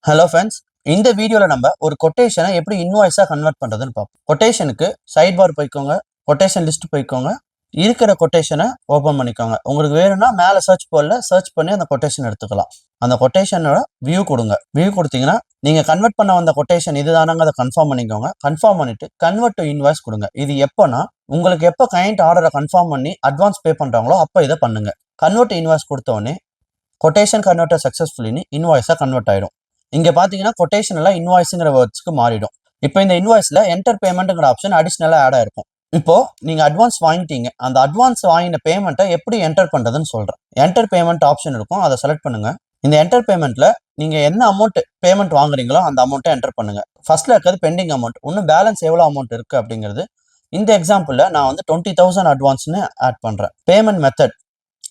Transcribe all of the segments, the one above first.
Hello friends, இந்த வீடியோவில் நம்ம ஒரு கொட்டேஷனை எப்படி இன்வாய்ஸாக கன்வெர்ட் பண்ணுறதுன்னு பார்ப்போம். கொட்டேஷனுக்கு சைட் பார் போய்க்கோங்க, கொட்டேஷன் லிஸ்ட் போய்க்கோங்க, இருக்கிற கொட்டேஷனை ஓப்பன் பண்ணிக்கோங்க. உங்களுக்கு வேணும்னா மேலே சர்ச் போர்டில் சர்ச் பண்ணி அந்த கொட்டேஷன் எடுத்துக்கலாம். அந்த கொட்டேஷனோட வியூ கொடுங்க. வியூ கொடுத்தீங்கன்னா நீங்கள் கன்வெர்ட் பண்ண வந்த கொட்டேஷன் இதுதானங்க அதை கன்ஃபார்ம் பண்ணிக்கோங்க. கன்ஃபார்ம் பண்ணிட்டு கன்வெர்ட் டு இன்வாய்ஸ் கொடுங்க. இது எப்போனா உங்களுக்கு எப்போ கிளையண்ட் ஆர்டரை கன்ஃபார்ம் பண்ணி அட்வான்ஸ் பே பண்ணுறாங்களோ அப்போ இதை பண்ணுங்க. கன்வெர்ட் டு இன்வாய்ஸ் கொடுத்த உடனே கொட்டேஷன் கன்வெர்ட்டர் சக்ஸஸ்ஃபுல்லின்னு இன்வாய்ஸாக கன்வெர்ட் ஆயிடும். இங்க பாத்தீங்கன்னா கொட்டேஷன் எல்லாம் இன்வாய்ஸ்ங்கிற வேர்ட்ஸ்க்கு மாறிடும். இப்போ இந்த இன்வாய்ஸ்ல என்டர் பேமெண்ட்ங்கிற ஆப்ஷன் அடிஷனலா ஆட் ஆயிருக்கும். இப்போ நீங்க அட்வான்ஸ் வாங்கிட்டீங்க, அந்த அட்வான்ஸ் வாங்கின பேமெண்ட்டை எப்படி என்டர் பண்றதுன்னு சொல்றேன். என்டர் பேமெண்ட் ஆப்ஷன் இருக்கும், அதை செலக்ட் பண்ணுங்க. இந்த என்டர் பேமெண்ட்ல நீங்க என்ன அமௌண்ட் பேமெண்ட் வாங்குறீங்களோ அந்த அமௌண்ட்டை என்டர் பண்ணுங்க. ஃபர்ஸ்ட்ல இருக்கிறது பெண்டிங் அமௌண்ட், இன்னும் பேலன்ஸ் எவ்வளவு அமௌண்ட் இருக்கு அப்படிங்கிறது. இந்த எக்ஸாம்பிள்ல நான் வந்து 20,000 அட்வான்ஸ்னு ஆட் பண்றேன். பேமெண்ட் மெத்தட்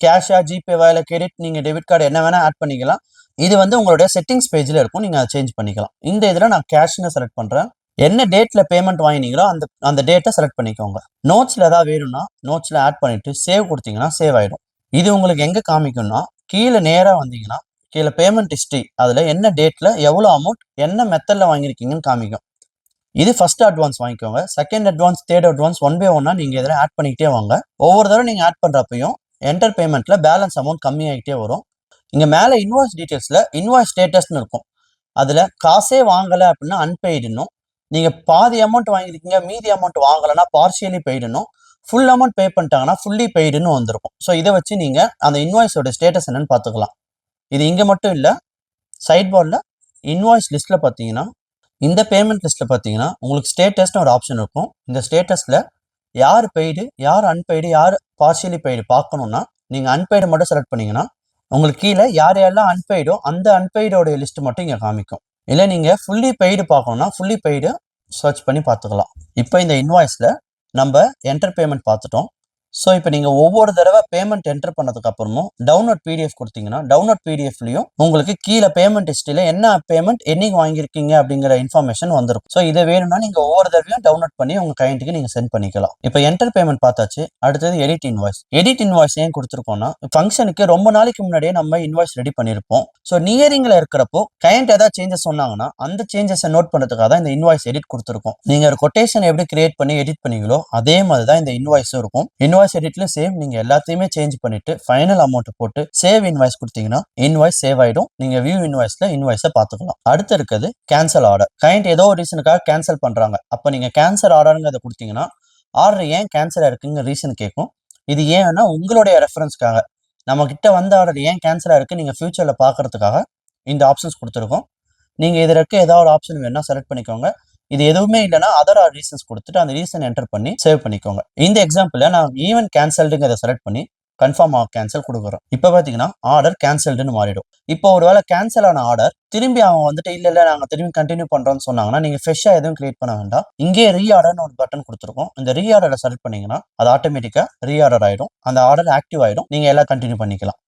கேஷா, ஜிபேவா, இல்லை கிரெடிட், நீங்க டெபிட் கார்டு என்ன வேணா ஆட் பண்ணிக்கலாம். இது வந்து உங்களுடைய செட்டிங்ஸ் பேஜ்ல இருக்கும், நீங்க அதை சேஞ்ச் பண்ணிக்கலாம். இந்த இதுல நான் கேஷ்னு செலக்ட் பண்றேன். என்ன டேட்ல பேமெண்ட் வாங்கினீங்களோ அந்த டேட்டை செலக்ட் பண்ணிக்கோங்க. நோட்ஸ்ல ஏதாவது வேணும்னா நோட்ஸ்ல ஆட் பண்ணிட்டு சேவ் கொடுத்தீங்கன்னா சேவ் ஆயிடும். இது உங்களுக்கு எங்க காமிக்கும்னா கீழே நேரா வந்தீங்கன்னா கீழே பேமெண்ட் ஹிஸ்டரி, அதுல என்ன டேட்ல எவ்வளவு அமௌண்ட் என்ன மெத்தட்ல வாங்கியிருக்கீங்கன்னு காமிக்கும். இது ஃபர்ஸ்ட் அட்வான்ஸ் வாங்கிக்கோங்க. Second advance, third advance, one by ஒன்னா நீங்க இதில் ஆட் பண்ணிக்கிட்டே வாங்க. ஒவ்வொரு தடவை நீங்க ஆட் பண்றப்பையும் என்டர் பேமெண்ட்ல பேலன்ஸ் அமௌண்ட் கம்மியாகிட்டே வரும். இங்க மேல இன்வாய்ஸ் டீடைல்ஸ்ல இன்வாய்ஸ் ஸ்டேட்டஸ்னு இருக்கும். அதுல காசே வாங்கல அப்படின்னா அன்பெய்டுன்னும், நீங்க பாதி அமௌண்ட் வாங்கிருக்கீங்க மீதி அமௌண்ட் வாங்கலைன்னா பார்ஷியலி பெய்டுன்னும், ஃபுல் அமௌண்ட் பே பண்ணிட்டாங்கன்னா ஃபுல்லி பெய்டுன்னு வந்திருக்கும். ஸோ இதை வச்சு நீங்க அந்த இன்வாய்ஸோட ஸ்டேட்டஸ் என்னன்னு பார்த்துக்கலாம். இது இங்க மட்டும் இல்ல, சைட் பார்ல இன்வாய்ஸ் லிஸ்ட்ல பார்த்தீங்கன்னா இந்த பேமெண்ட் லிஸ்ட்ல பார்த்தீங்கன்னா உங்களுக்கு ஸ்டேட்டஸ்னு ஒரு ஆப்ஷன் இருக்கும். இந்த ஸ்டேட்டஸ்ல யார் பெய்டு, யார் அன்பெய்டு, யார் பார்ஷியலி பெய்டு பார்க்கணும்னா நீங்க அன்பெய்டு மட்டும் செலக்ட் பண்ணீங்கன்னா உங்களுக்கு கீழே யார் யாரெல்லாம் அன்பெய்டோ அந்த அன்பெய்டோடைய லிஸ்ட் மட்டும் இங்கே காமிக்கும். இல்லை நீங்க ஃபுல்லி பெய்டு பார்க்கணும்னா ஃபுல்லி பெய்டு சர்ச் பண்ணி பார்த்துக்கலாம். இப்போ இந்த இன்வாய்ஸ்ல நம்ம என்டர் பேமெண்ட் பார்த்துட்டோம். ஸோ இப்போ நீங்கள் ஒவ்வொரு தடவை பேமெண்ட் என்டர் பண்ணதுக்கு அப்புறமும் டவுன்லோட் பிடிஎஃப் கொடுத்தீங்கன்னா டவுன்லோட் பிடிஎஃப்லையும் உங்களுக்கு கீழே பேமெண்ட் ஹிஸ்ட்ரியில் என்ன பேமெண்ட் என்னைக்கு வாங்கியிருக்கீங்க அப்படிங்கிற இன்ஃபர்மேஷன் வந்துடும். ஸோ இதை வேணும்னா நீங்கள் ஒவ்வொரு தடவையும் டவுன்லோட் பண்ணி உங்கள் கிளையண்ட்டுக்கு நீங்கள் சென்ட் பண்ணிக்கலாம். இப்போ என்டர் பேமெண்ட் பார்த்தாச்சு. அடுத்தது எடிட் இன்வாய்ஸ். எடிட் இன்வாய்ஸ் ஏன் கொடுத்துருக்கோம்னா ஃபங்க்ஷனுக்கு ரொம்ப நாளைக்கு முன்னாடியே நம்ம இன்வாய்ஸ் ரெடி பண்ணியிருப்போம். ஸோ நியரிங்ல இருக்கிறப்போ கிளையண்ட் ஏதாவது சேஞ்சஸ் சொன்னாங்கன்னா அந்த சேஞ்சஸை நோட் பண்ணுறதுக்காக தான் இந்த இன்வாய்ஸ் எடிட் கொடுத்துருக்கோம். நீங்கள் ஒரு கொட்டேஷன் எப்படி கிரியேட் பண்ணி எடிட் பண்ணீங்களோ அதே மாதிரி தான் இந்த இன்வாய்ஸும் இருக்கும். இன்வாய்ஸ் எடிட்ல சேம், நீங்க எல்லாத்தையுமே சேஞ்ச் பண்ணிட்டு ஃபைனல் அமௌண்ட் போட்டு சேவ் இன்வாய்ஸ் கொடுத்தீங்கன்னா இன்வாய்ஸ் சேவ் ஆயிடும். நீங்க வியூ இன்வாய்ஸ்ல இன்வாய்ஸை பார்த்துக்கலாம். அடுத்து இருக்குது கேன்சல் ஆர்டர். கிளையண்ட் ஏதோ ஒரு ரீசனுக்காக கேன்சல் பண்றாங்க. அப்ப நீங்க கேன்சல் ஆர்டர்ங்கிறத கொடுத்தீங்கன்னா ஆர்டர் ஏன் கேன்சல் ஆயிருக்குங்க ரீசன் கேட்கும். இது ஏன்னா உங்களுடைய ரெஃபரன்ஸ்க்காக நம்ம கிட்ட வந்த ஆர்டர் ஏன் கேன்சல் ஆயிருக்கு நீங்க ஃபியூச்சர்ல பாக்குறதுக்காக இந்த ஆப்ஷன்ஸ் கொடுத்துருக்கோம். நீங்க இதுல இருக்க ஏதாவது ஒரு ஆப்ஷன் வேணா செலக்ட் பண்ணிக்கோங்க. இது எதுவுமே இல்லைன்னா அதர் ரீசன்ஸ் கொடுத்துட்டு அந்த ரீசன் என்டர் பண்ணி சேவ் பண்ணிக்கோங்க. இந்த எக்ஸாம்பிள் நான் ஈவன் கேன்சல்டுங்கிறத செலக்ட் பண்ணி கன்ஃபார்ம் கேன்சல் கொடுக்குறோம். இப்போ பார்த்தீங்கன்னா ஆர்டர் கேன்சல்டுன்னு மாறிடும். இப்போ ஒருவேளை கேன்சல் ஆன ஆர்டர் திரும்பி அவங்க வந்துட்டு இல்லை நாங்கள் திரும்பி கண்டினியூ பண்றோம்னு சொன்னாங்கன்னா நீங்க ஃப்ரெஷ்ஷாக எதுவும் கிரியேட் பண்ண வேண்டாம். இங்கே ரீஆர்டர்னு ஒரு பட்டன் கொடுத்துருக்கோம். இந்த ரீஆர்டரை செலக்ட் பண்ணீங்கன்னா அது ஆட்டோமேட்டிக்கா ரீஆர்டர் ஆயிடும். அந்த ஆர்டர் ஆக்டிவ் ஆயிடும். நீங்க எல்லாம் கண்டினியூ பண்ணிக்கலாம்.